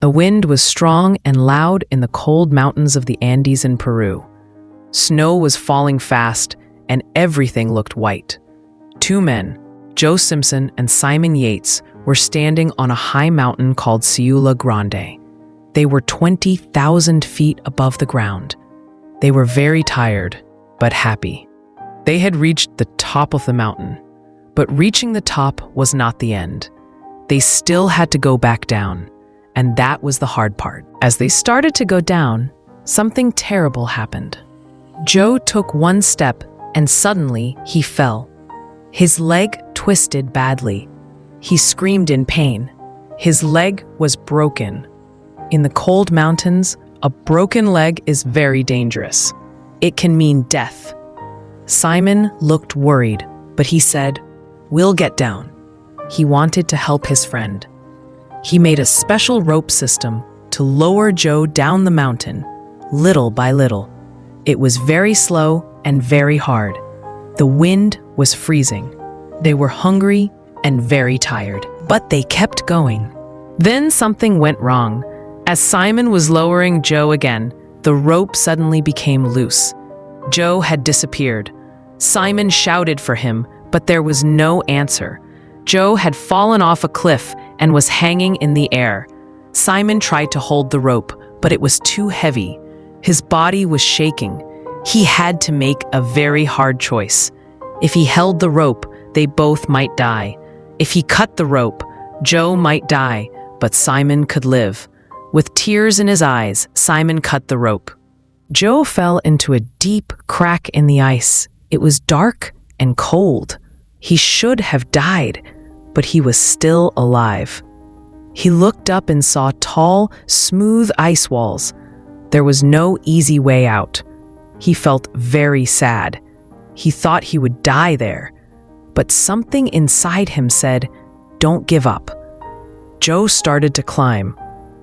The wind was strong and loud in the cold mountains of the Andes in Peru. Snow was falling fast, and everything looked white. Two men, Joe Simpson and Simon Yates, were standing on a high mountain called Ciula Grande. They were 20,000 feet above the ground. They were very tired, but happy. They had reached the top of the mountain, but reaching the top was not the end. They still had to go back down, and that was the hard part. As they started to go down, something terrible happened. Joe took one step, and suddenly he fell. His leg twisted badly. He screamed in pain. His leg was broken. In the cold mountains, a broken leg is very dangerous. It can mean death. Simon looked worried, but he said, "We'll get down." He wanted to help his friend. He made a special rope system to lower Joe down the mountain, little by little. It was very slow and very hard. The wind was freezing. They were hungry and very tired, but they kept going. Then something went wrong. As Simon was lowering Joe again, the rope suddenly became loose. Joe had disappeared. Simon shouted for him, but there was no answer. Joe had fallen off a cliff and was hanging in the air. Simon tried to hold the rope, but it was too heavy. His body was shaking. He had to make a very hard choice. If he held the rope, they both might die. If he cut the rope, Joe might die, but Simon could live. With tears in his eyes, Simon cut the rope. Joe fell into a deep crack in the ice. It was dark and cold. He should have died, but he was still alive. He looked up and saw tall, smooth ice walls. There was no easy way out. He felt very sad. He thought he would die there. But something inside him said, "Don't give up." Joe started to climb.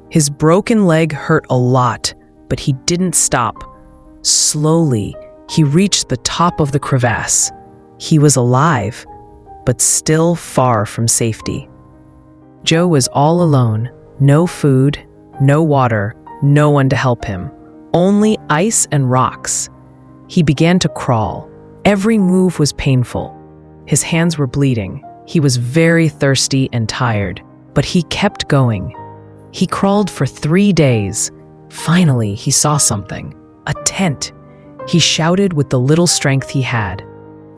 His broken leg hurt a lot, but he didn't stop. Slowly, he reached the top of the crevasse. He was alive, but still far from safety. Joe was all alone, no food, no water, no one to help him, only ice and rocks. He began to crawl. Every move was painful. His hands were bleeding. He was very thirsty and tired, but he kept going. He crawled for 3 days. Finally, he saw something, a tent. He shouted with the little strength he had.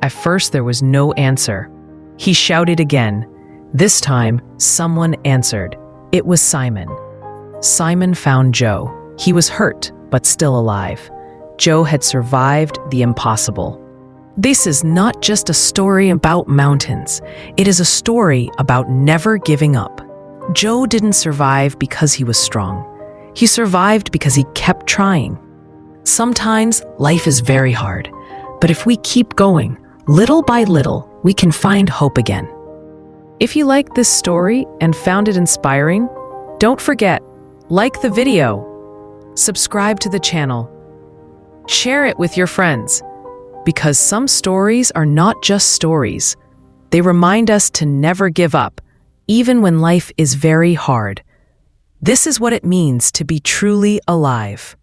At first, there was no answer. He shouted again. This time, someone answered. It was Simon. Simon found Joe. He was hurt, but still alive. Joe had survived the impossible. This is not just a story about mountains. It is a story about never giving up. Joe didn't survive because he was strong. He survived because he kept trying. Sometimes life is very hard, but if we keep going, little by little, we can find hope again. If you liked this story and found it inspiring, don't forget, like the video, subscribe to the channel, share it with your friends, because some stories are not just stories. They remind us to never give up, even when life is very hard. This is what it means to be truly alive.